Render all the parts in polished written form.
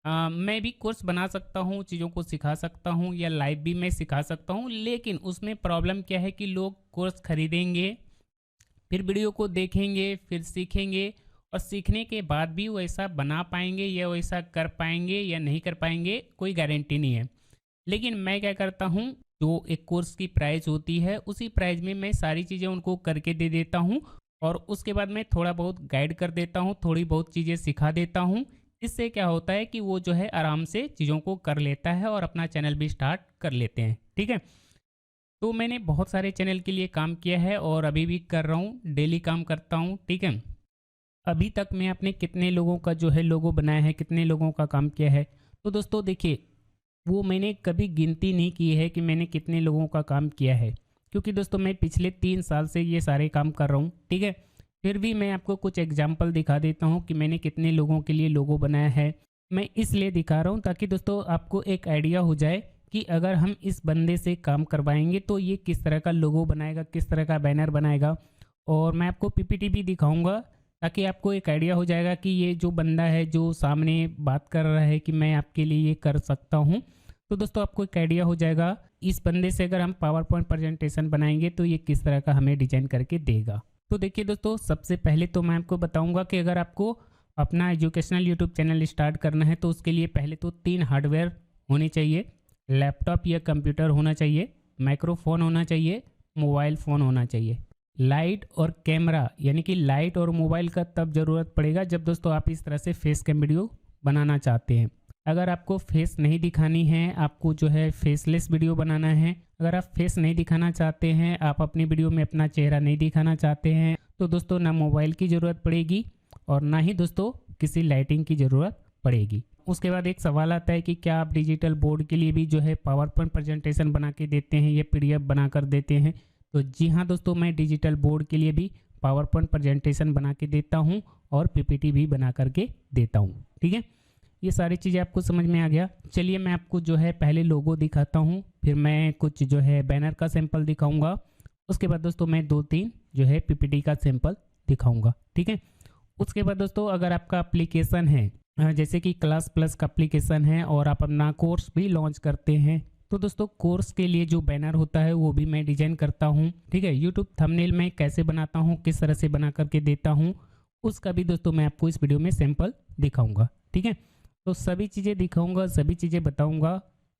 मैं भी कोर्स बना सकता हूँ, चीज़ों को सिखा सकता हूँ या लाइव भी मैं सिखा सकता हूँ, लेकिन उसमें प्रॉब्लम क्या है कि लोग कोर्स खरीदेंगे, फिर वीडियो को देखेंगे, फिर सीखेंगे और सीखने के बाद भी वैसा बना पाएंगे या वैसा कर पाएंगे या नहीं कर पाएंगे, कोई गारंटी नहीं है। लेकिन मैं क्या करता हूँ, जो एक कोर्स की प्राइस होती है उसी प्राइस में मैं सारी चीज़ें उनको करके दे देता हूँ और उसके बाद मैं थोड़ा बहुत गाइड कर देता हूँ, थोड़ी बहुत चीज़ें सिखा देता हूँ। इससे क्या होता है कि वो जो है आराम से चीज़ों को कर लेता है और अपना चैनल भी स्टार्ट कर लेते हैं। ठीक है, तो मैंने बहुत सारे चैनल के लिए काम किया है और अभी भी कर रहा हूँ, डेली काम करता हूँ। ठीक है, अभी तक मैं अपने कितने लोगों का जो है लोगो बनाया है, कितने लोगों का काम किया है, तो दोस्तों देखिए, वो मैंने कभी गिनती नहीं की है कि मैंने कितने लोगों का काम किया है, क्योंकि दोस्तों मैं पिछले 3 साल से ये सारे काम कर रहा हूँ। ठीक है, फिर भी मैं आपको कुछ एग्जाम्पल दिखा देता हूँ कि मैंने कितने लोगों के लिए लोगो बनाया है। मैं इसलिए दिखा रहा हूँ ताकि दोस्तों आपको एक आइडिया हो जाए कि अगर हम इस बंदे से काम करवाएंगे तो ये किस तरह का लोगो बनाएगा, किस तरह का बैनर बनाएगा। और मैं आपको पीपीटी भी दिखाऊंगा ताकि आपको एक आइडिया हो जाएगा कि ये जो बंदा है जो सामने बात कर रहा है कि मैं आपके लिए ये कर सकता हूँ, तो दोस्तों आपको एक आइडिया हो जाएगा इस बंदे से अगर हम पावर पॉइंट प्रेजेंटेशन बनाएंगे तो ये किस तरह का हमें डिजाइन करके देगा। तो देखिए दोस्तों, सबसे पहले तो मैं आपको बताऊंगा कि अगर आपको अपना एजुकेशनल यूट्यूब चैनल स्टार्ट करना है तो उसके लिए पहले तो 3 हार्डवेयर होने चाहिए। लैपटॉप या कंप्यूटर होना चाहिए, माइक्रोफोन होना चाहिए, मोबाइल फ़ोन होना चाहिए। लाइट और कैमरा, यानी कि लाइट और मोबाइल का तब ज़रूरत पड़ेगा जब दोस्तों आप इस तरह से फेस कैम वीडियो बनाना चाहते हैं। अगर आपको फेस नहीं दिखानी है, आपको जो है फेसलेस वीडियो बनाना है, अगर आप फेस नहीं दिखाना चाहते हैं, आप अपनी वीडियो में अपना चेहरा नहीं दिखाना चाहते हैं, तो दोस्तों ना मोबाइल की ज़रूरत पड़ेगी और ना ही दोस्तों किसी लाइटिंग की ज़रूरत पड़ेगी। उसके बाद एक सवाल आता है कि क्या आप डिजिटल बोर्ड के लिए भी जो है पावर पॉइंट प्रेजेंटेशन बना के देते हैं या पीडीएफ बना कर देते हैं। तो जी हाँ दोस्तों, मैं डिजिटल बोर्ड के लिए भी पावर पॉइंट प्रेजेंटेशन बना के देता हूँ और पीपीटी भी बना करके देता हूँ। ठीक है, ये सारी चीज़ें आपको समझ में आ गया। चलिए मैं आपको जो है पहले लोगो दिखाता हूँ, फिर मैं कुछ जो है बैनर का सैंपल दिखाऊंगा, उसके बाद दोस्तों मैं 2-3 जो है पीपीटी का सैंपल दिखाऊंगा। ठीक है, उसके बाद दोस्तों अगर आपका एप्लीकेशन है, जैसे कि क्लास प्लस का एप्लीकेशन है और आप अपना कोर्स भी लॉन्च करते हैं, तो दोस्तों कोर्स के लिए जो बैनर होता है वो भी मैं डिजाइन करता हूँ। ठीक है, यूट्यूब थंबनेल में कैसे बनाता हूँ, किस तरह से बना करके देता हूँ, उसका भी दोस्तों मैं आपको इस वीडियो में सैंपल दिखाऊंगा। ठीक है, तो सभी चीज़ें दिखाऊंगा, सभी चीज़ें बताऊंगा।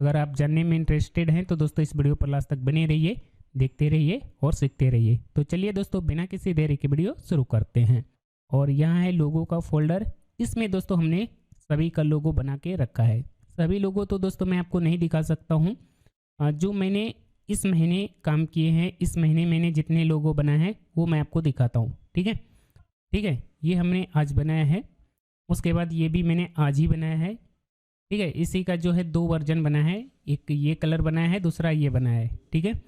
अगर आप जानने में इंटरेस्टेड हैं तो दोस्तों इस वीडियो पर लास्ट तक बने रहिए, देखते रहिए और सीखते रहिए। तो चलिए दोस्तों बिना किसी देरी के वीडियो शुरू करते हैं। और यहाँ है लोगों का फोल्डर, इसमें दोस्तों हमने सभी का लोगो बना के रखा है। सभी लोगो तो दोस्तों मैं आपको नहीं दिखा सकता हूँ, जो मैंने इस महीने काम किए हैं, इस महीने मैंने जितने लोगो बनाए हैं वो मैं आपको दिखाता हूँ। ठीक है, ठीक है, ये हमने आज बनाया है, उसके बाद ये भी मैंने आज ही बनाया है। ठीक है, इसी का जो है 2 वर्जन बना है, एक ये कलर बनाया है, दूसरा ये बनाया है। ठीक है,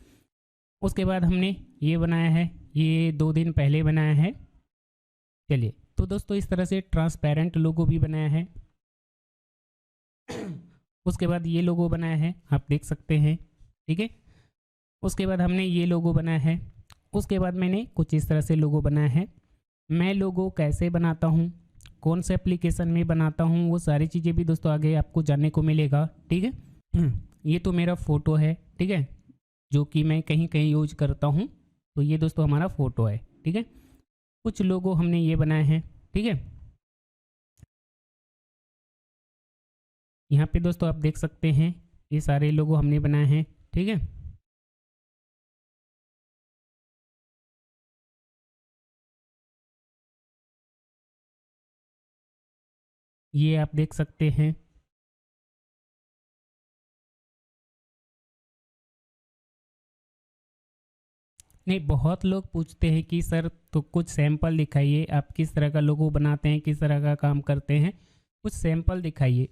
उसके बाद हमने ये बनाया है, ये 2 दिन पहले बनाया है। चलिए, तो दोस्तों इस तरह से ट्रांसपेरेंट लोगो भी बनाया है। उसके बाद ये लोगो बनाया है, आप देख सकते हैं। ठीक है, उसके बाद हमने ये लोगो बनाया है, उसके बाद मैंने कुछ इस तरह से लोगो बनाया है। मैं लोगो कैसे बनाता हूँ, कौन से एप्लीकेशन में बनाता हूँ, वो सारी चीज़ें भी दोस्तों आगे आपको जानने को मिलेगा। ठीक है, ये तो मेरा फ़ोटो है। ठीक है, जो कि मैं कहीं कहीं यूज करता हूँ, तो ये दोस्तों हमारा फ़ोटो है। ठीक है, कुछ लोगो हमने ये बनाए हैं। ठीक है, यहाँ पे दोस्तों आप देख सकते हैं ये सारे लोगो हमने बनाए हैं। ठीक है, ये आप देख सकते हैं। नहीं, बहुत लोग पूछते हैं कि सर तो कुछ सैंपल दिखाइए, आप किस तरह का लोगो बनाते हैं, किस तरह का काम करते हैं, कुछ सैंपल दिखाइए।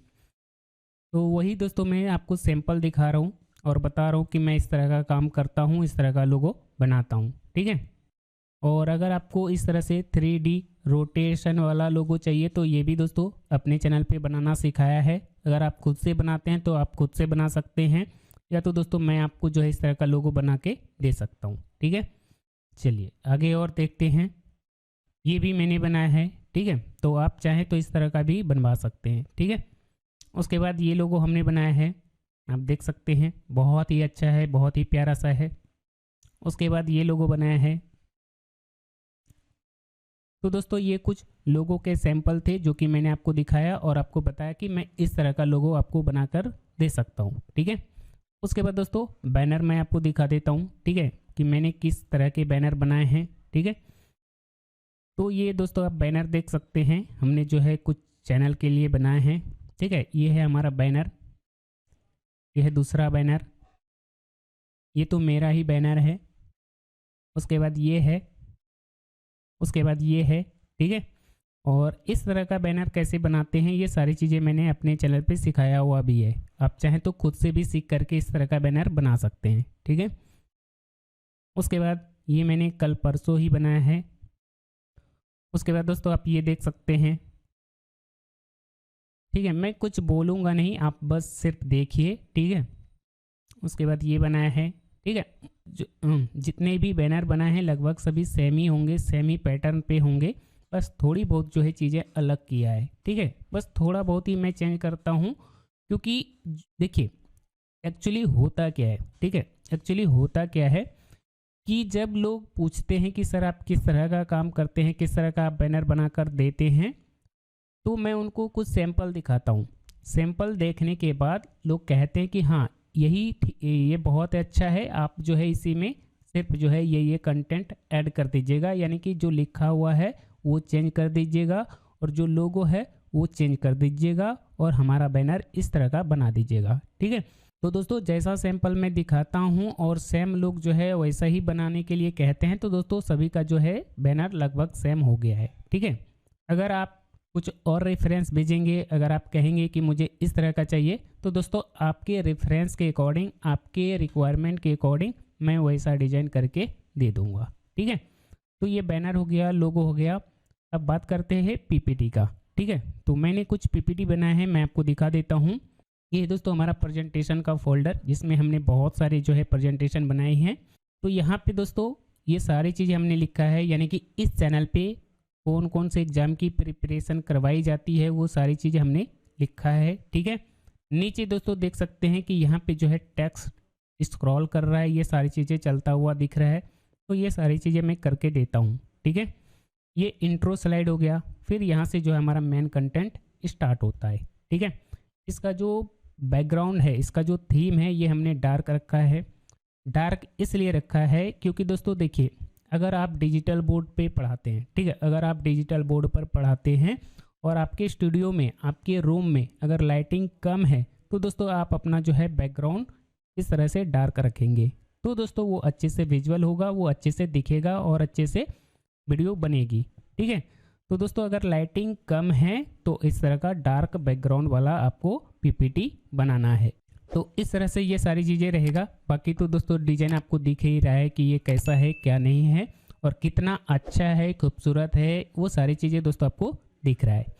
तो वही दोस्तों मैं आपको सैंपल दिखा रहा हूँ और बता रहा हूँ कि मैं इस तरह का काम करता हूँ, इस तरह का लोगो बनाता हूँ। ठीक है, और अगर आपको इस तरह से 3D रोटेशन वाला लोगो चाहिए तो ये भी दोस्तों अपने चैनल पे बनाना सिखाया है। अगर आप खुद से बनाते हैं तो आप खुद से बना सकते हैं, या तो दोस्तों मैं आपको जो है इस तरह का लोगो बना के दे सकता हूँ। ठीक है, चलिए आगे और देखते हैं। ये भी मैंने बनाया है। ठीक है, तो आप चाहें तो इस तरह का भी बनवा सकते हैं। ठीक है, उसके बाद ये लोगो हमने बनाया है, आप देख सकते हैं, बहुत ही अच्छा है, बहुत ही प्यारा सा है। उसके बाद ये लोगो बनाया है। तो दोस्तों ये कुछ लोगों के सैंपल थे जो कि मैंने आपको दिखाया और आपको बताया कि मैं इस तरह का लोगो आपको बनाकर दे सकता हूँ, ठीक है। उसके बाद दोस्तों बैनर मैं आपको दिखा देता हूँ, ठीक है, कि मैंने किस तरह के बैनर बनाए हैं, ठीक है। तो ये दोस्तों आप बैनर देख सकते हैं, हमने जो है कुछ चैनल के लिए बनाए हैं, ठीक है। ये है हमारा बैनर, ये है दूसरा बैनर, ये तो मेरा ही बैनर है। उसके बाद ये है, उसके बाद ये है, ठीक है। और इस तरह का बैनर कैसे बनाते हैं ये सारी चीज़ें मैंने अपने चैनल पे सिखाया हुआ भी है, आप चाहें तो खुद से भी सीख करके इस तरह का बैनर बना सकते हैं, ठीक है। उसके बाद ये मैंने कल परसों ही बनाया है। उसके बाद दोस्तों आप ये देख सकते हैं, ठीक है, मैं कुछ बोलूँगा नहीं, आप बस सिर्फ देखिए, ठीक है। उसके बाद ये बनाया है, ठीक है। जितने भी बैनर बनाए हैं लगभग सभी सेम ही होंगे, सेम ही पैटर्न पे होंगे, बस थोड़ी बहुत जो है चीज़ें अलग किया है, ठीक है। बस थोड़ा बहुत ही मैं चेंज करता हूँ, क्योंकि देखिए एक्चुअली होता क्या है, ठीक है, एक्चुअली होता क्या है कि जब लोग पूछते हैं कि सर आप किस तरह का काम करते हैं, किस तरह का आप बैनर बनाकर देते हैं, तो मैं उनको कुछ सैंपल दिखाता हूँ। सैंपल देखने के बाद लोग कहते हैं कि हाँ ये बहुत अच्छा है, आप जो है इसी में सिर्फ जो है ये कंटेंट ऐड कर दीजिएगा, यानी कि जो लिखा हुआ है वो चेंज कर दीजिएगा और जो लोगो है वो चेंज कर दीजिएगा और हमारा बैनर इस तरह का बना दीजिएगा, ठीक है। तो दोस्तों जैसा सैंपल मैं दिखाता हूँ और सेम लोग जो है वैसा ही बनाने के लिए कहते हैं, तो दोस्तों सभी का जो है बैनर लगभग सेम हो गया है, ठीक है। अगर आप कुछ और रेफरेंस भेजेंगे, अगर आप कहेंगे कि मुझे इस तरह का चाहिए, तो दोस्तों आपके रेफरेंस के अकॉर्डिंग, आपके रिक्वायरमेंट के अकॉर्डिंग मैं वैसा डिजाइन करके दे दूंगा, ठीक है। तो ये बैनर हो गया, लोगो हो गया। अब बात करते हैं पीपीटी का, ठीक है। तो मैंने कुछ पीपीटी बनाए हैं, मैं आपको दिखा देता हूँ। ये दोस्तों हमारा प्रेजेंटेशन का फोल्डर, जिसमें हमने बहुत सारे जो है प्रेजेंटेशन बनाई हैं। तो यहाँ पे दोस्तों ये सारी चीज़ें हमने लिखा है, यानी कि इस चैनल पे कौन कौन से एग्ज़ाम की प्रिपरेशन करवाई जाती है वो सारी चीज़ें हमने लिखा है, ठीक है। नीचे दोस्तों देख सकते हैं कि यहाँ पे जो है टेक्स्ट स्क्रॉल कर रहा है, ये सारी चीज़ें चलता हुआ दिख रहा है, तो ये सारी चीज़ें मैं करके देता हूँ, ठीक है। ये इंट्रो स्लाइड हो गया, फिर यहाँ से जो है हमारा मेन कंटेंट स्टार्ट होता है, ठीक है। इसका जो बैकग्राउंड है, इसका जो थीम है, ये हमने डार्क रखा है। डार्क इसलिए रखा है क्योंकि दोस्तों देखिए, अगर आप डिजिटल बोर्ड पे पढ़ाते हैं, ठीक है, अगर आप डिजिटल बोर्ड पर पढ़ाते हैं और आपके स्टूडियो में, आपके रूम में अगर लाइटिंग कम है, तो दोस्तों आप अपना जो है बैकग्राउंड इस तरह से डार्क रखेंगे, तो दोस्तों वो अच्छे से विजुअल होगा, वो अच्छे से दिखेगा और अच्छे से वीडियो बनेगी, ठीक है। तो दोस्तों अगर लाइटिंग कम है तो इस तरह का डार्क बैकग्राउंड वाला आपको पीपीटी बनाना है। तो इस तरह से ये सारी चीज़ें रहेगा। बाकी तो दोस्तों डिजाइन आपको दिख ही रहा है कि ये कैसा है, क्या नहीं है और कितना अच्छा है, खूबसूरत है, वो सारी चीज़ें दोस्तों आपको दिख रहा है।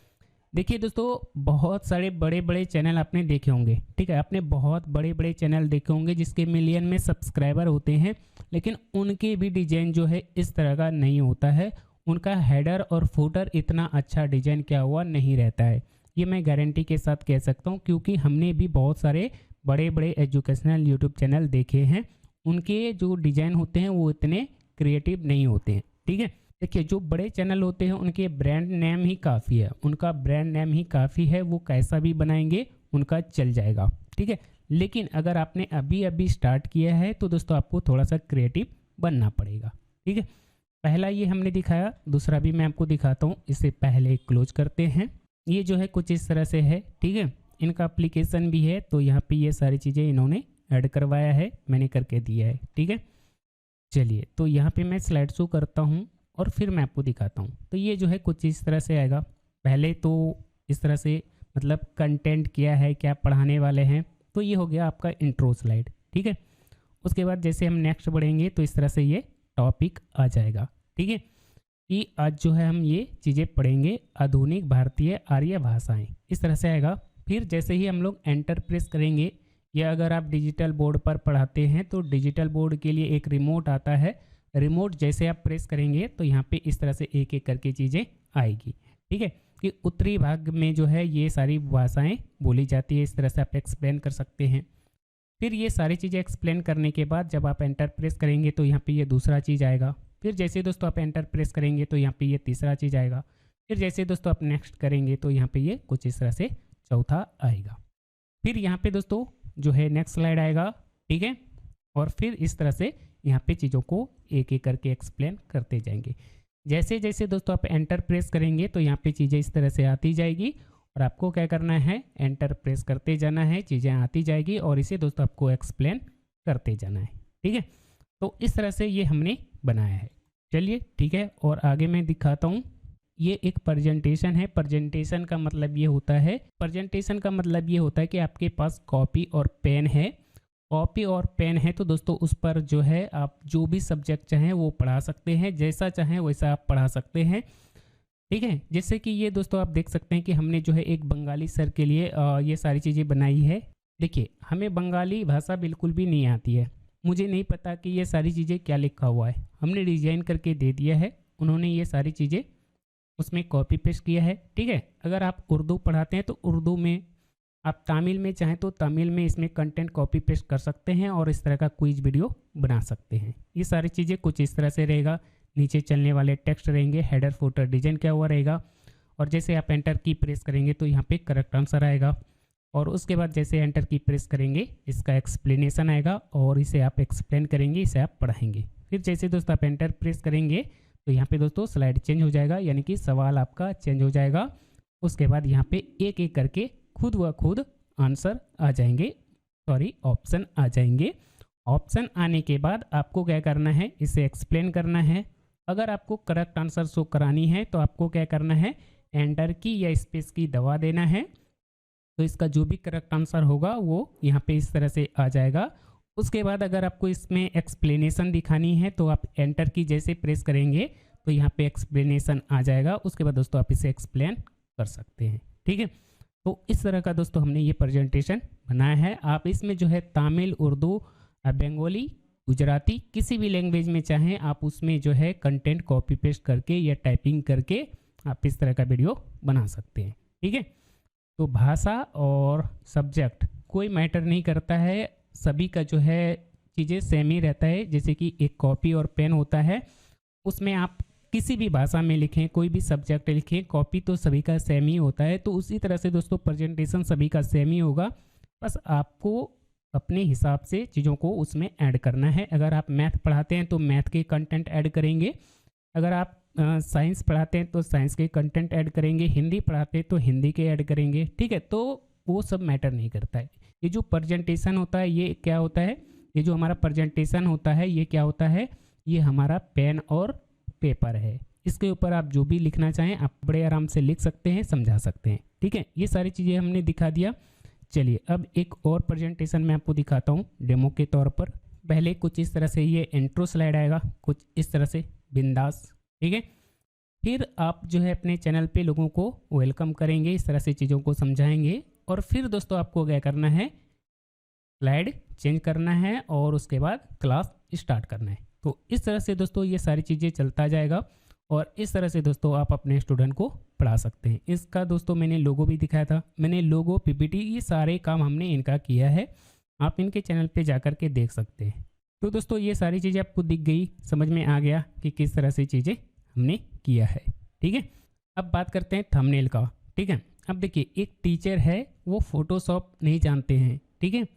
देखिए दोस्तों बहुत सारे बड़े बड़े चैनल आपने देखे होंगे, ठीक है, आपने बहुत बड़े बड़े चैनल देखे होंगे जिसके मिलियन में सब्सक्राइबर होते हैं, लेकिन उनके भी डिजाइन जो है इस तरह का नहीं होता है। उनका हेडर और फुटर इतना अच्छा डिजाइन क्या हुआ नहीं रहता है, ये मैं गारंटी के साथ कह सकता हूँ, क्योंकि हमने भी बहुत सारे बड़े बड़े एजुकेशनल यूट्यूब चैनल देखे हैं, उनके जो डिजाइन होते हैं वो इतने क्रिएटिव नहीं होते हैं, ठीक है। देखिए जो बड़े चैनल होते हैं उनके ब्रांड नेम ही काफ़ी है, उनका ब्रांड नेम ही काफ़ी है, वो कैसा भी बनाएंगे उनका चल जाएगा, ठीक है। लेकिन अगर आपने अभी अभी स्टार्ट किया है तो दोस्तों आपको थोड़ा सा क्रिएटिव बनना पड़ेगा, ठीक है। पहला ये हमने दिखाया, दूसरा भी मैं आपको दिखाता हूँ। इससे पहले क्लोज करते हैं। ये जो है कुछ इस तरह से है, ठीक है। इनका एप्लीकेशन भी है, तो यहाँ पे ये सारी चीज़ें इन्होंने ऐड करवाया है, मैंने करके दिया है, ठीक है। चलिए तो यहाँ पे मैं स्लाइड शो करता हूँ और फिर मैं आपको दिखाता हूँ। तो ये जो है कुछ इस तरह से आएगा। पहले तो इस तरह से मतलब कंटेंट क्या है, क्या पढ़ाने वाले हैं, तो ये हो गया आपका इंट्रो स्लाइड, ठीक है। उसके बाद जैसे हम नेक्स्ट बढ़ेंगे तो इस तरह से ये टॉपिक आ जाएगा, ठीक है, कि आज जो है हम ये चीज़ें पढ़ेंगे, आधुनिक भारतीय आर्य भाषाएं, इस तरह से आएगा। फिर जैसे ही हम लोग एंटर प्रेस करेंगे, या अगर आप डिजिटल बोर्ड पर पढ़ाते हैं तो डिजिटल बोर्ड के लिए एक रिमोट आता है, रिमोट जैसे आप प्रेस करेंगे तो यहाँ पे इस तरह से एक एक करके चीज़ें आएगी, ठीक है। कि उत्तरी भाग में जो है ये सारी भाषाएं बोली जाती है। इस तरह से आप एक्सप्लेन कर सकते हैं। फिर ये सारी चीज़ें एक्सप्लेन करने के बाद जब आप एंटर प्रेस करेंगे तो यहाँ पे ये दूसरा चीज़ आएगा। फिर जैसे दोस्तों आप एंटर प्रेस करेंगे तो यहाँ पे ये तीसरा चीज़ आएगा। फिर जैसे दोस्तों आप नेक्स्ट करेंगे तो यहाँ पे ये कुछ इस तरह से चौथा आएगा। फिर यहाँ पे दोस्तों जो है नेक्स्ट स्लाइड आएगा, ठीक है। और फिर इस तरह से यहाँ पे चीज़ों को एक एक करके एक्सप्लेन करते जाएंगे। जैसे जैसे दोस्तों आप एंटर प्रेस करेंगे तो यहाँ पे चीज़ें इस तरह से आती जाएगी और आपको क्या करना है, एंटर प्रेस करते जाना है, चीज़ें आती जाएगी और इसे दोस्तों आपको एक्सप्लेन करते जाना है, ठीक है। तो इस तरह से ये हमने बनाया है। चलिए ठीक है, और आगे मैं दिखाता हूँ। ये एक प्रेजेंटेशन है। प्रेजेंटेशन का मतलब ये होता है कि आपके पास कॉपी और पेन है। कॉपी और पेन है तो दोस्तों उस पर जो है आप जो भी सब्जेक्ट चाहें वो पढ़ा सकते हैं, जैसा चाहें वैसा आप पढ़ा सकते हैं, ठीक है। जैसे कि ये दोस्तों आप देख सकते हैं कि हमने जो है एक बंगाली सर के लिए ये सारी चीज़ें बनाई है। देखिए हमें बंगाली भाषा बिल्कुल भी नहीं आती है, मुझे नहीं पता कि ये सारी चीज़ें क्या लिखा हुआ है। हमने डिजाइन करके दे दिया है, उन्होंने ये सारी चीज़ें उसमें कॉपी पेस्ट किया है, ठीक है। अगर आप उर्दू पढ़ाते हैं तो उर्दू में, आप तमिल में चाहें तो तमिल में इसमें कंटेंट कॉपी पेस्ट कर सकते हैं और इस तरह का क्विज वीडियो बना सकते हैं। ये सारी चीज़ें कुछ इस तरह से रहेगा। नीचे चलने वाले टेक्स्ट रहेंगे, हेडर फुटर डिजाइन क्या हुआ रहेगा, और जैसे आप एंटर की प्रेस करेंगे तो यहाँ पे करेक्ट आंसर आएगा। और उसके बाद जैसे एंटर की प्रेस करेंगे इसका एक्सप्लेनेशन आएगा और इसे आप एक्सप्लेन करेंगे, इसे आप पढ़ाएंगे। फिर जैसे दोस्तों आप एंटर प्रेस करेंगे तो यहाँ पे दोस्तों स्लाइड चेंज हो जाएगा, यानी कि सवाल आपका चेंज हो जाएगा। उसके बाद यहाँ पे एक एक करके खुद व खुद आंसर आ जाएंगे, ऑप्शन आ जाएंगे। ऑप्शन आने के बाद आपको क्या करना है, इसे एक्सप्लेन करना है। अगर आपको करेक्ट आंसर शो करानी है तो आपको क्या करना है, एंटर की या स्पेस की दबा देना है। तो इसका जो भी करेक्ट आंसर होगा वो यहाँ पे इस तरह से आ जाएगा। उसके बाद अगर आपको इसमें एक्सप्लेनेशन दिखानी है तो आप एंटर की जैसे प्रेस करेंगे तो यहाँ पे एक्सप्लेनेशन आ जाएगा। उसके बाद दोस्तों आप इसे एक्सप्लेन कर सकते हैं, ठीक है। तो इस तरह का दोस्तों हमने ये प्रेजेंटेशन बनाया है। आप इसमें जो है तमिल, उर्दू, बंगाली, गुजराती किसी भी लैंग्वेज में चाहें आप उसमें जो है कंटेंट कॉपी पेस्ट करके या टाइपिंग करके आप इस तरह का वीडियो बना सकते हैं, ठीक है। तो भाषा और सब्जेक्ट कोई मैटर नहीं करता है, सभी का जो है चीज़ें सेम ही रहता है। जैसे कि एक कॉपी और पेन होता है, उसमें आप किसी भी भाषा में लिखें, कोई भी सब्जेक्ट लिखें, कॉपी तो सभी का सेम ही होता है। तो उसी तरह से दोस्तों प्रेजेंटेशन सभी का सेम ही होगा, बस आपको अपने हिसाब से चीज़ों को उसमें ऐड करना है। अगर आप मैथ पढ़ाते हैं तो मैथ के कंटेंट ऐड करेंगे, अगर आप साइंस पढ़ाते हैं तो साइंस के कंटेंट ऐड करेंगे, हिंदी पढ़ाते हैं तो हिंदी के ऐड करेंगे, ठीक है। तो वो सब मैटर नहीं करता है। ये जो प्रेजेंटेशन होता है ये क्या होता है, ये जो हमारा प्रेजेंटेशन होता है ये क्या होता है, ये हमारा पेन और पेपर है। इसके ऊपर आप जो भी लिखना चाहें आप बड़े आराम से लिख सकते हैं, समझा सकते हैं, ठीक है। ये सारी चीज़ें हमने दिखा दिया। चलिए अब एक और प्रेजेंटेशन मैं आपको दिखाता हूँ डेमो के तौर पर। पहले कुछ इस तरह से ये इंट्रो स्लाइड आएगा, कुछ इस तरह से बिंदास, ठीक है। फिर आप जो है अपने चैनल पे लोगों को वेलकम करेंगे, इस तरह से चीज़ों को समझाएंगे और फिर दोस्तों आपको क्या करना है, स्लाइड चेंज करना है और उसके बाद क्लास स्टार्ट करना है। तो इस तरह से दोस्तों ये सारी चीज़ें चलता जाएगा और इस तरह से दोस्तों आप अपने स्टूडेंट को पढ़ा सकते हैं। इसका दोस्तों मैंने लोगो भी दिखाया था, मैंने लोगो, पीपीटी, ये सारे काम हमने इनका किया है, आप इनके चैनल पे जा कर के देख सकते हैं। तो दोस्तों ये सारी चीज़ें आपको दिख गई, समझ में आ गया कि किस तरह से चीज़ें हमने किया है, ठीक है। अब बात करते हैं थंबनेल का, ठीक है। अब देखिए एक टीचर है वो फोटोशॉप नहीं जानते हैं, ठीक है,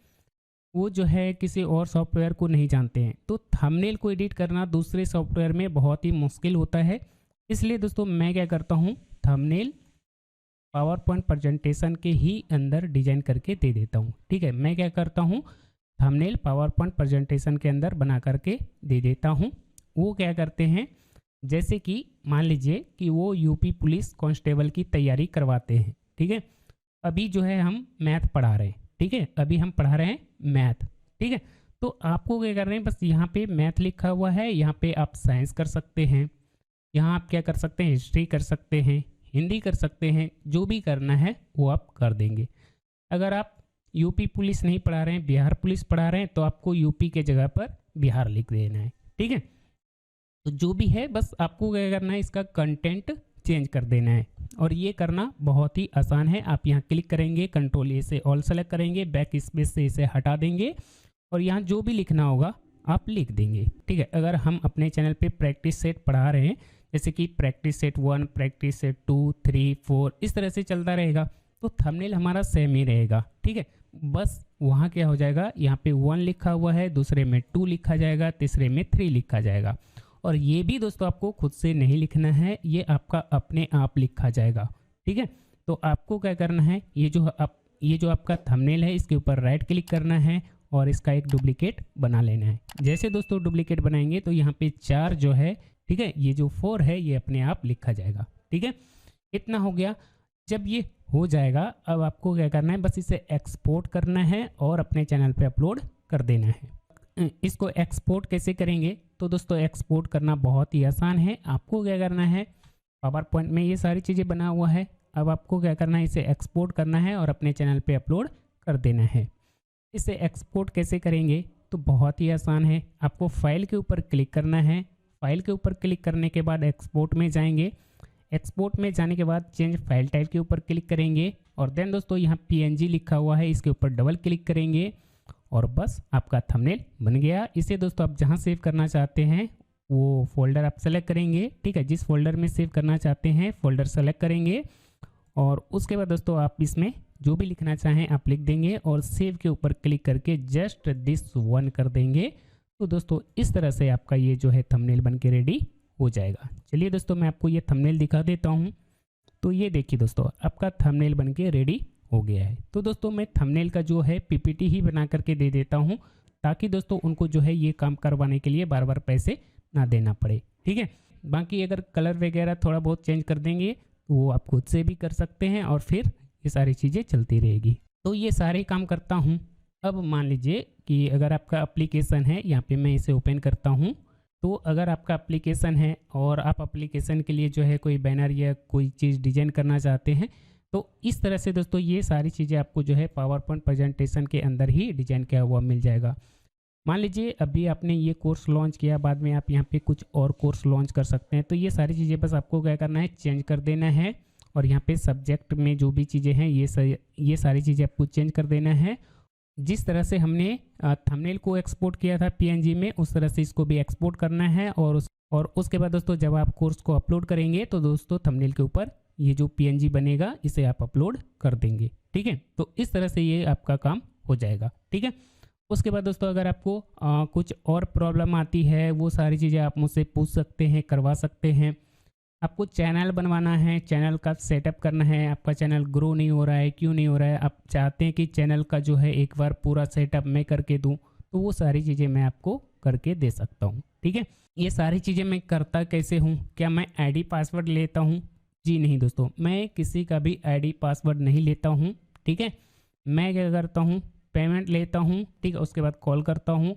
वो जो है किसी और सॉफ्टवेयर को नहीं जानते हैं, तो थंबनेल को एडिट करना दूसरे सॉफ्टवेयर में बहुत ही मुश्किल होता है। इसलिए दोस्तों मैं क्या करता हूँ, थंबनेल पावर पॉइंट प्रेजेंटेशन के ही अंदर डिजाइन करके दे देता हूँ, ठीक है। मैं क्या करता हूँ, थंबनेल पावर पॉइंट प्रेजेंटेशन के अंदर बना करके दे देता हूँ। वो क्या करते हैं, जैसे कि मान लीजिए कि वो यूपी पुलिस कांस्टेबल की तैयारी करवाते हैं, ठीक है। अभी जो है हम मैथ पढ़ा रहे हैं, ठीक है, अभी हम पढ़ा रहे हैं मैथ, ठीक है। तो आपको क्या कर रहे हैं, बस यहाँ पे मैथ लिखा हुआ है, यहाँ पे आप साइंस कर सकते हैं, यहाँ आप क्या कर सकते हैं, हिस्ट्री कर सकते हैं, हिंदी कर सकते हैं, जो भी करना है वो आप कर देंगे। अगर आप यूपी पुलिस नहीं पढ़ा रहे हैं, बिहार पुलिस पढ़ा रहे हैं, तो आपको यूपी के जगह पर बिहार लिख देना है, ठीक है। तो जो भी है बस आपको क्या करना है, इसका कंटेंट चेंज कर देना है। और ये करना बहुत ही आसान है। आप यहाँ क्लिक करेंगे, कंट्रोल ए से ऑल सेलेक्ट करेंगे, बैक स्पेस से इसे हटा देंगे और यहाँ जो भी लिखना होगा आप लिख देंगे। ठीक है, अगर हम अपने चैनल पे प्रैक्टिस सेट पढ़ा रहे हैं, जैसे कि प्रैक्टिस सेट 1, प्रैक्टिस सेट 2, 3, 4 इस तरह से चलता रहेगा, तो थंबनेल हमारा सेम ही रहेगा। ठीक है, बस वहाँ क्या हो जाएगा, यहाँ पे 1 लिखा हुआ है, दूसरे में 2 लिखा जाएगा, तीसरे में 3 लिखा जाएगा। और ये भी दोस्तों आपको खुद से नहीं लिखना है, ये आपका अपने आप लिखा जाएगा। ठीक है, तो आपको क्या करना है, ये जो आपका थंबनेल है इसके ऊपर राइट क्लिक करना है और इसका एक डुप्लीकेट बना लेना है। जैसे दोस्तों डुप्लीकेट बनाएंगे तो यहाँ पे 4 जो है, ठीक है, ये जो 4 है ये अपने आप लिखा जाएगा। ठीक है, इतना हो गया। जब ये हो जाएगा अब आपको क्या करना है, बस इसे एक्सपोर्ट करना है और अपने चैनल पे अपलोड कर देना है। इसको एक्सपोर्ट कैसे करेंगे, तो दोस्तों एक्सपोर्ट करना बहुत ही आसान है। आपको क्या करना है, पावर पॉइंट में ये सारी चीज़ें बना हुआ है। अब आपको क्या करना है, इसे एक्सपोर्ट करना है और अपने चैनल पे अपलोड कर देना है। इसे एक्सपोर्ट कैसे करेंगे, तो बहुत ही आसान है। आपको फाइल के ऊपर क्लिक करना है, फाइल के ऊपर क्लिक करने के बाद एक्सपोर्ट में जाएंगे। एक्सपोर्ट में जाने के बाद चेंज फाइल टाइप के ऊपर क्लिक करेंगे और देन दोस्तों यहाँ PNG लिखा हुआ है, इसके ऊपर डबल क्लिक करेंगे और बस आपका थंबनेल बन गया। इसे दोस्तों आप जहाँ सेव करना चाहते हैं वो फोल्डर आप सेलेक्ट करेंगे। ठीक है, जिस फोल्डर में सेव करना चाहते हैं फोल्डर सेलेक्ट करेंगे और उसके बाद दोस्तों आप इसमें जो भी लिखना चाहें आप लिख देंगे और सेव के ऊपर क्लिक करके जस्ट दिस 1 कर देंगे। तो दोस्तों इस तरह से आपका ये जो है थंबनेल बन के रेडी हो जाएगा। चलिए दोस्तों मैं आपको ये थंबनेल दिखा देता हूँ। तो ये देखिए दोस्तों आपका थंबनेल बन के रेडी हो गया है। तो दोस्तों मैं थंबनेल का जो है PPT ही बना करके दे देता हूँ ताकि दोस्तों उनको जो है ये काम करवाने के लिए बार बार पैसे ना देना पड़े। ठीक है, बाकी अगर कलर वगैरह थोड़ा बहुत चेंज कर देंगे तो वो आप खुद से भी कर सकते हैं और फिर ये सारी चीज़ें चलती रहेगी। तो ये सारे काम करता हूँ। अब मान लीजिए कि अगर आपका एप्लीकेशन है, यहाँ पे मैं इसे ओपन करता हूँ। तो अगर आपका एप्लीकेशन है और आप एप्लीकेशन के लिए जो है कोई बैनर या कोई चीज़ डिजाइन करना चाहते हैं, तो इस तरह से दोस्तों ये सारी चीज़ें आपको जो है पावर पॉइंट प्रेजेंटेशन के अंदर ही डिजाइन किया हुआ मिल जाएगा। मान लीजिए अभी आपने ये कोर्स लॉन्च किया, बाद में आप यहाँ पे कुछ और कोर्स लॉन्च कर सकते हैं। तो ये सारी चीज़ें बस आपको क्या करना है, चेंज कर देना है और यहाँ पे सब्जेक्ट में जो भी चीज़ें हैं ये सारी चीज़ें आपको चेंज कर देना है। जिस तरह से हमने थंबनेल को एक्सपोर्ट किया था PNG में, उस तरह से इसको भी एक्सपोर्ट करना है और उसके बाद दोस्तों जब आप कोर्स को अपलोड करेंगे तो दोस्तों थंबनेल के ऊपर ये जो PNG बनेगा इसे आप अपलोड कर देंगे। ठीक है, तो इस तरह से ये आपका काम हो जाएगा। ठीक है, उसके बाद दोस्तों अगर आपको कुछ और प्रॉब्लम आती है वो सारी चीज़ें आप मुझसे पूछ सकते हैं, करवा सकते हैं। आपको चैनल बनवाना है, चैनल का सेटअप करना है, आपका चैनल ग्रो नहीं हो रहा है, क्यों नहीं हो रहा है, आप चाहते हैं कि चैनल का जो है एक बार पूरा सेटअप मैं करके दूं, तो वो सारी चीज़ें मैं आपको करके दे सकता हूं। ठीक है, ये सारी चीज़ें मैं करता कैसे हूं, क्या मैं ID पासवर्ड लेता हूं? जी नहीं दोस्तों, मैं किसी का भी ID पासवर्ड नहीं लेता हूं। ठीक है, मैं क्या करता हूं, पेमेंट लेता हूं। ठीक है, उसके बाद कॉल करता हूं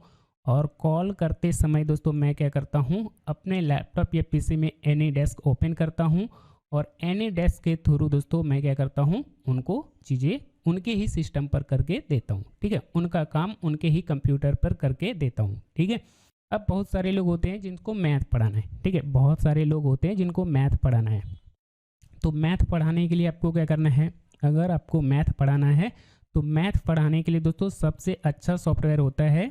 और कॉल करते समय दोस्तों मैं क्या करता हूं, अपने लैपटॉप या PC में AnyDesk ओपन करता हूं और AnyDesk के थ्रू दोस्तों मैं क्या करता हूं, उनको चीज़ें उनके ही सिस्टम पर करके देता हूं। ठीक है, उनका काम उनके ही कंप्यूटर पर करके देता हूं। ठीक है, अब बहुत सारे लोग होते हैं जिनको मैथ पढ़ाना है। ठीक है, बहुत सारे लोग होते हैं जिनको मैथ पढ़ाना है। तो मैथ पढ़ाने के लिए आपको क्या करना है, अगर आपको मैथ पढ़ाना है तो मैथ पढ़ाने के लिए दोस्तों सबसे अच्छा सॉफ्टवेयर होता है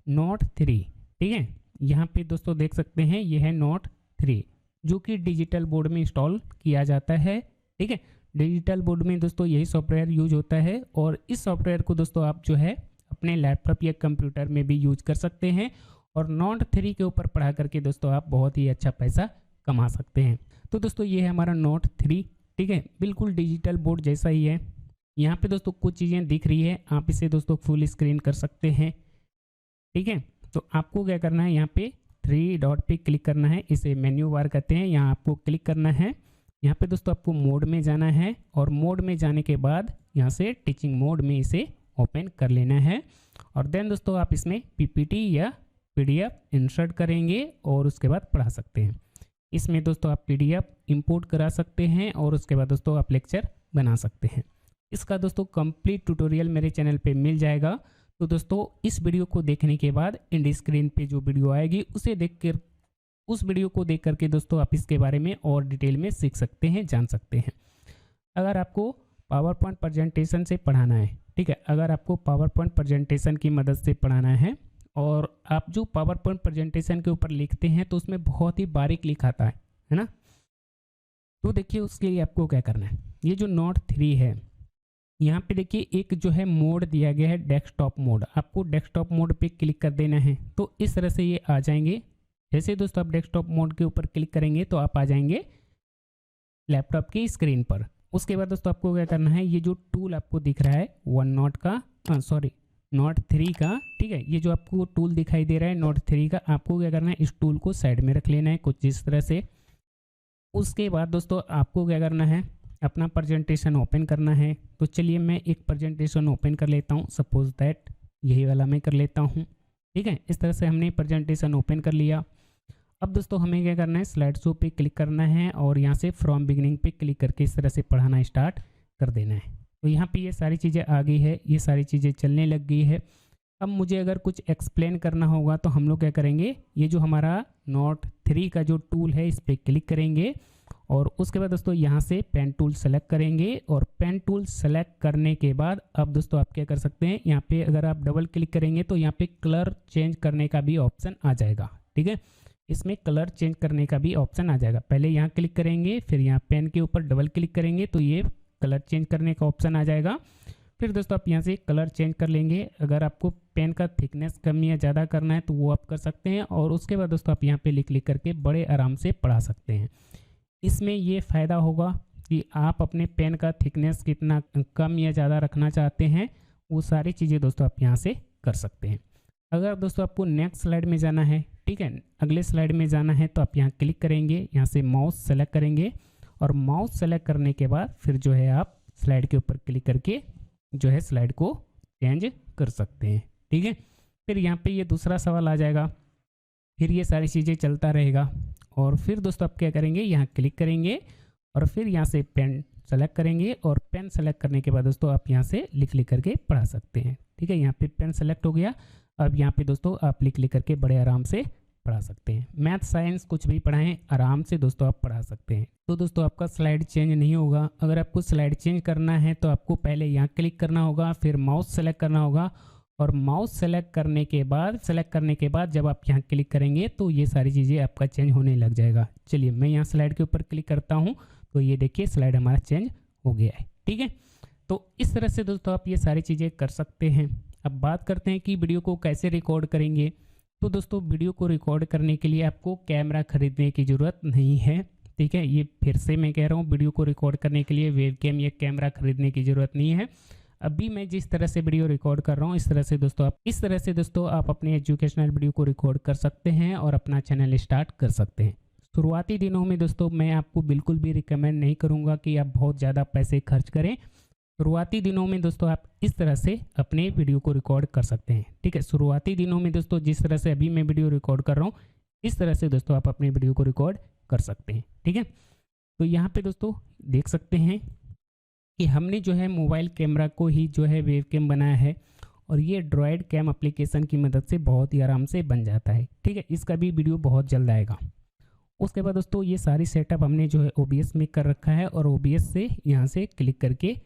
Note 3। ठीक है, यहाँ पे दोस्तों देख सकते हैं ये है Note 3 जो कि डिजिटल बोर्ड में इंस्टॉल किया जाता है। ठीक है, डिजिटल बोर्ड में दोस्तों यही सॉफ्टवेयर यूज होता है और इस सॉफ्टवेयर को दोस्तों आप जो है अपने लैपटॉप या कंप्यूटर में भी यूज कर सकते हैं और Note 3 के ऊपर पढ़ा करके दोस्तों आप बहुत ही अच्छा पैसा कमा सकते हैं। तो दोस्तों ये है हमारा Note 3। ठीक है, बिल्कुल डिजिटल बोर्ड जैसा ही है। यहाँ पे दोस्तों कुछ चीज़ें दिख रही है, आप इसे दोस्तों फुल स्क्रीन कर सकते हैं। ठीक है, तो आपको क्या करना है, यहाँ पे 3 डॉट पे क्लिक करना है, इसे मेन्यू बार कहते हैं। यहाँ आपको क्लिक करना है, यहाँ पे दोस्तों आपको मोड में जाना है और मोड में जाने के बाद यहाँ से टीचिंग मोड में इसे ओपन कर लेना है और देन दोस्तों आप इसमें PPT या PDF इंसर्ट करेंगे और उसके बाद पढ़ा सकते हैं। इसमें दोस्तों आप PDF इंपोर्ट करा सकते हैं और उसके बाद दोस्तों आप लेक्चर बना सकते हैं। इसका दोस्तों कंप्लीट ट्यूटोरियल मेरे चैनल पे मिल जाएगा। तो दोस्तों इस वीडियो को देखने के बाद एंड स्क्रीन पे जो वीडियो आएगी उसे देख कर उस वीडियो को देख करके दोस्तों आप इसके बारे में और डिटेल में सीख सकते हैं, जान सकते हैं। अगर आपको पावर पॉइंट प्रेजेंटेशन से पढ़ाना है, ठीक है, अगर आपको पावर पॉइंट प्रेजेंटेशन की मदद से पढ़ाना है और आप जो पावर पॉइंट प्रेजेंटेशन के ऊपर लिखते हैं तो उसमें बहुत ही बारीक लिखाता है ना। तो देखिए उसके लिए आपको क्या करना है, ये जो नोट 3 है यहाँ पे देखिए एक जो है मोड दिया गया है डेस्कटॉप मोड, आपको डेस्कटॉप मोड पे क्लिक कर देना है। तो इस तरह से ये आ जाएंगे। जैसे दोस्तों आप डेस्कटॉप मोड के ऊपर क्लिक करेंगे तो आप आ जाएंगे लैपटॉप की स्क्रीन पर। उसके बाद दोस्तों आपको क्या करना है, ये जो टूल आपको दिख रहा है नोट 3 का, ठीक है, ये जो आपको टूल दिखाई दे रहा है नोट 3 का, आपको क्या करना है, इस टूल को साइड में रख लेना है कुछ इस तरह से। उसके बाद दोस्तों आपको क्या करना है, अपना प्रेजेंटेशन ओपन करना है। तो चलिए मैं एक प्रेजेंटेशन ओपन कर लेता हूँ, सपोज दैट यही वाला मैं कर लेता हूँ, ठीक है। इस तरह से हमने प्रेजेंटेशन ओपन कर लिया। अब दोस्तों हमें क्या करना है, स्लाइड शो पे क्लिक करना है और यहाँ से फ्रॉम बिगिनिंग पे क्लिक करके इस तरह से पढ़ाना स्टार्ट कर देना है। तो यहाँ पे ये सारी चीज़ें आ गई है, ये सारी चीज़ें चलने लग गई है। अब मुझे अगर कुछ एक्सप्लेन करना होगा तो हम लोग क्या करेंगे, ये जो हमारा नोट 3 का जो टूल है इस पर क्लिक करेंगे और उसके बाद दोस्तों यहाँ से पेन टूल सेलेक्ट करेंगे और पेन टूल सेलेक्ट करने के बाद अब दोस्तों आप क्या कर सकते हैं, यहाँ पे अगर आप डबल क्लिक करेंगे तो यहाँ पे कलर चेंज करने का भी ऑप्शन आ जाएगा, ठीक है। इसमें कलर चेंज करने का भी ऑप्शन आ जाएगा। पहले यहाँ क्लिक करेंगे, फिर यहाँ पेन के ऊपर डबल क्लिक करेंगे तो ये कलर चेंज करने का ऑप्शन आ जाएगा। फिर दोस्तों आप यहाँ से कलर चेंज कर लेंगे। अगर आपको पेन का थिकनेस कम या ज़्यादा करना है तो वो आप कर सकते हैं और उसके बाद दोस्तों आप यहाँ पे लिख करके बड़े आराम से पढ़ा सकते हैं। इसमें ये फ़ायदा होगा कि आप अपने पेन का थिकनेस कितना कम या ज़्यादा रखना चाहते हैं वो सारी चीज़ें दोस्तों आप यहाँ से कर सकते हैं। अगर दोस्तों आपको नेक्स्ट स्लाइड में जाना है, ठीक है, अगले स्लाइड में जाना है तो आप यहाँ क्लिक करेंगे, यहाँ से माउस सेलेक्ट करेंगे और माउस सेलेक्ट करने के बाद फिर जो है आप स्लाइड के ऊपर क्लिक करके जो है स्लाइड को चेंज कर सकते हैं, ठीक है। फिर यहाँ पे ये दूसरा सवाल आ जाएगा, फिर ये सारी चीज़ें चलता रहेगा और फिर दोस्तों आप क्या करेंगे, यहाँ क्लिक करेंगे और फिर यहाँ से पेन सेलेक्ट करेंगे और पेन सेलेक्ट करने के बाद दोस्तों आप यहाँ से लिख करके पढ़ा सकते हैं, ठीक है। यहाँ पे पेन सेलेक्ट हो गया। अब यहाँ पे दोस्तों आप लिख करके बड़े आराम से पढ़ा सकते हैं। मैथ साइंस कुछ भी पढ़ाएं आराम से दोस्तों आप पढ़ा सकते हैं। तो दोस्तों आपका स्लाइड चेंज नहीं होगा। अगर आपको स्लाइड चेंज करना है तो आपको पहले यहाँ क्लिक करना होगा, फिर माउस सेलेक्ट करना होगा और माउस सेलेक्ट करने के बाद जब आप यहाँ क्लिक करेंगे तो ये सारी चीज़ें आपका चेंज होने लग जाएगा। चलिए मैं यहाँ स्लाइड के ऊपर क्लिक करता हूँ तो ये देखिए स्लाइड हमारा चेंज हो गया है, ठीक है। तो इस तरह से दोस्तों आप ये सारी चीज़ें कर सकते हैं। अब बात करते हैं कि वीडियो को कैसे रिकॉर्ड करेंगे। तो दोस्तों वीडियो को रिकॉर्ड करने के लिए आपको कैमरा खरीदने की ज़रूरत नहीं है, ठीक है। ये फिर से मैं कह रहा हूँ, वीडियो को रिकॉर्ड करने के लिए वेबकैम या कैमरा खरीदने की ज़रूरत नहीं है। अभी मैं जिस तरह से वीडियो रिकॉर्ड कर रहा हूँ इस तरह से दोस्तों आप अपने एजुकेशनल वीडियो को रिकॉर्ड कर सकते हैं और अपना चैनल स्टार्ट कर सकते हैं। शुरुआती दिनों में दोस्तों मैं आपको बिल्कुल भी रिकमेंड नहीं करूँगा कि आप बहुत ज़्यादा पैसे खर्च करें। शुरुआती दिनों में दोस्तों आप इस तरह से अपने वीडियो को रिकॉर्ड कर सकते हैं, ठीक है। शुरुआती दिनों में दोस्तों जिस तरह से अभी मैं वीडियो रिकॉर्ड कर रहा हूँ इस तरह से दोस्तों आप अपने वीडियो को रिकॉर्ड कर सकते हैं, ठीक है। तो यहाँ पे दोस्तों देख सकते हैं कि हमने जो है मोबाइल कैमरा को ही जो है वेबकैम बनाया है और ये ड्रॉइड कैम एप्लीकेशन की मदद से बहुत ही आराम से बन जाता है, ठीक है। इसका भी वीडियो बहुत जल्द आएगा। उसके बाद दोस्तों ये सारी सेटअप हमने जो है OBS में कर रखा है और OBS से यहाँ से क्लिक करके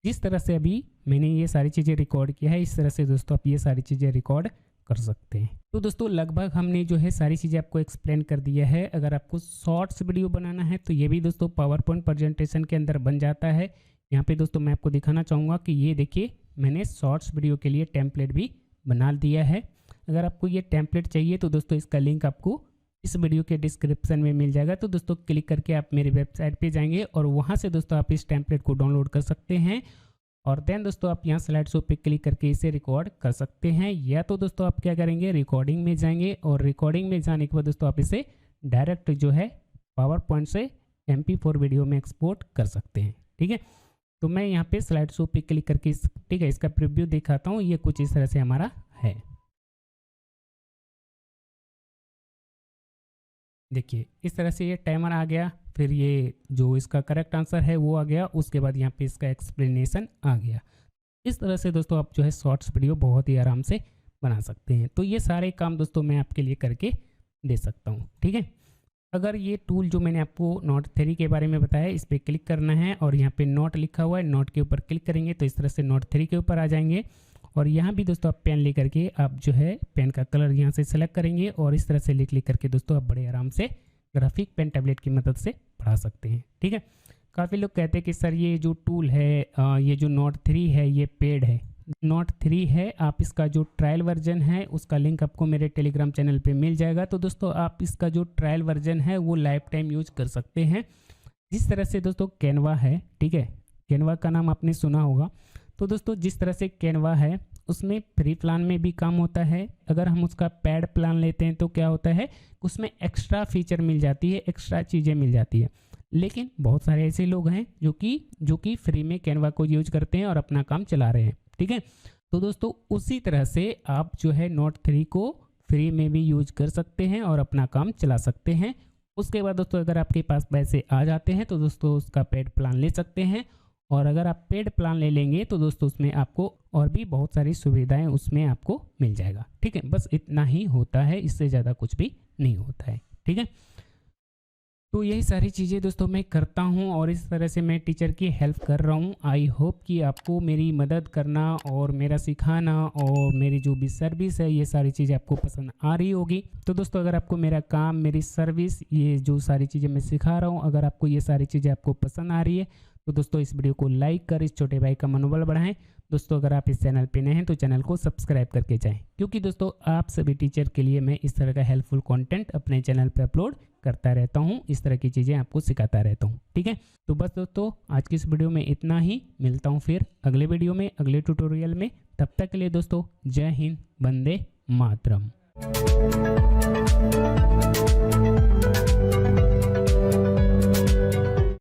जिस तरह से अभी मैंने ये सारी चीज़ें रिकॉर्ड किया है इस तरह से दोस्तों आप ये सारी चीज़ें रिकॉर्ड कर सकते हैं। तो दोस्तों लगभग हमने जो है सारी चीज़ें आपको एक्सप्लेन कर दिया है। अगर आपको शॉर्ट्स वीडियो बनाना है तो ये भी दोस्तों पावर पॉइंट प्रेजेंटेशन के अंदर बन जाता है। यहाँ पे दोस्तों मैं आपको दिखाना चाहूँगा कि ये देखिए मैंने शॉर्ट्स वीडियो के लिए टेम्पलेट भी बना दिया है। अगर आपको ये टेम्पलेट चाहिए तो दोस्तों इसका लिंक आपको इस वीडियो के डिस्क्रिप्शन में मिल जाएगा। तो दोस्तों क्लिक करके आप मेरी वेबसाइट पे जाएंगे और वहाँ से दोस्तों आप इस टेम्पलेट को डाउनलोड कर सकते हैं और देन दोस्तों आप यहाँ स्लाइड शो पे क्लिक करके इसे रिकॉर्ड कर सकते हैं। या तो दोस्तों आप क्या करेंगे, रिकॉर्डिंग में जाएंगे और रिकॉर्डिंग में जाने के बाद दोस्तों आप इसे डायरेक्ट जो है पावर पॉइंट से MP4 वीडियो में एक्सपोर्ट कर सकते हैं, ठीक है। तो मैं यहाँ पे स्लाइड शो पे क्लिक करके ठीक है इसका प्रीव्यू दिखाता हूँ। ये कुछ इस तरह से हमारा है, देखिए इस तरह से ये टाइमर आ गया, फिर ये जो इसका करेक्ट आंसर है वो आ गया, उसके बाद यहाँ पे इसका एक्सप्लेनेशन आ गया। इस तरह से दोस्तों आप जो है शॉर्ट्स वीडियो बहुत ही आराम से बना सकते हैं। तो ये सारे काम दोस्तों मैं आपके लिए करके दे सकता हूँ। ठीक है, अगर ये टूल जो मैंने आपको नोट 3 के बारे में बताया, इस पर क्लिक करना है और यहाँ पे नोट लिखा हुआ है, नोट के ऊपर क्लिक करेंगे तो इस तरह से नोट 3 के ऊपर आ जाएंगे। और यहाँ भी दोस्तों आप पेन लेकर के आप जो है पेन का कलर यहाँ से सेलेक्ट करेंगे और इस तरह से लिख करके दोस्तों आप बड़े आराम से ग्राफिक पेन टैबलेट की मदद से पढ़ा सकते हैं। ठीक है, काफ़ी लोग कहते हैं कि सर ये जो टूल है ये जो नोट 3 है ये पेड है। नोट 3 है, आप इसका जो ट्रायल वर्जन है उसका लिंक आपको मेरे टेलीग्राम चैनल पे मिल जाएगा। तो दोस्तों आप इसका जो ट्रायल वर्जन है वो लाइफ टाइम यूज कर सकते हैं। जिस तरह से दोस्तों कैनवा है, ठीक है, कैनवा का नाम आपने सुना होगा। तो दोस्तों जिस तरह से कैनवा है उसमें फ्री प्लान में भी काम होता है। अगर हम उसका पेड प्लान लेते हैं तो क्या होता है, उसमें एक्स्ट्रा फीचर मिल जाती है, एक्स्ट्रा चीज़ें मिल जाती है। लेकिन बहुत सारे ऐसे लोग हैं जो कि फ्री में कैनवा को यूज करते हैं और अपना काम चला रहे हैं। ठीक है, तो दोस्तों उसी तरह से आप जो है नोट 3 को फ्री में भी यूज कर सकते हैं और अपना काम चला सकते हैं। उसके बाद दोस्तों अगर आपके पास पैसे आ जाते हैं तो दोस्तों उसका पेड प्लान ले सकते हैं। और अगर आप पेड प्लान ले लेंगे तो दोस्तों उसमें आपको और भी बहुत सारी सुविधाएं उसमें आपको मिल जाएगा। ठीक है, बस इतना ही होता है, इससे ज़्यादा कुछ भी नहीं होता है। ठीक है, तो यही सारी चीज़ें दोस्तों मैं करता हूं और इस तरह से मैं टीचर की हेल्प कर रहा हूं। आई होप कि आपको मेरी मदद करना और मेरा सिखाना और मेरी जो भी सर्विस है ये सारी चीज़ें आपको पसंद आ रही होगी। तो दोस्तों अगर आपको मेरा काम, मेरी सर्विस, ये जो सारी चीज़ें मैं सिखा रहा हूँ, अगर आपको ये सारी चीज़ें आपको पसंद आ रही है तो दोस्तों इस वीडियो को लाइक कर इस छोटे भाई का मनोबल बढ़ाएं। दोस्तों अगर आप इस चैनल पे नए हैं तो चैनल को सब्सक्राइब करके जाएं, क्योंकि दोस्तों आप सभी टीचर के लिए मैं इस तरह का हेल्पफुल कंटेंट अपने चैनल पे अपलोड करता रहता हूं, इस तरह की चीज़ें आपको सिखाता रहता हूं। ठीक है, तो बस दोस्तों आज की इस वीडियो में इतना ही। मिलता हूं फिर अगले वीडियो में, अगले ट्यूटोरियल में। तब तक के लिए दोस्तों जय हिंद, वंदे मातरम।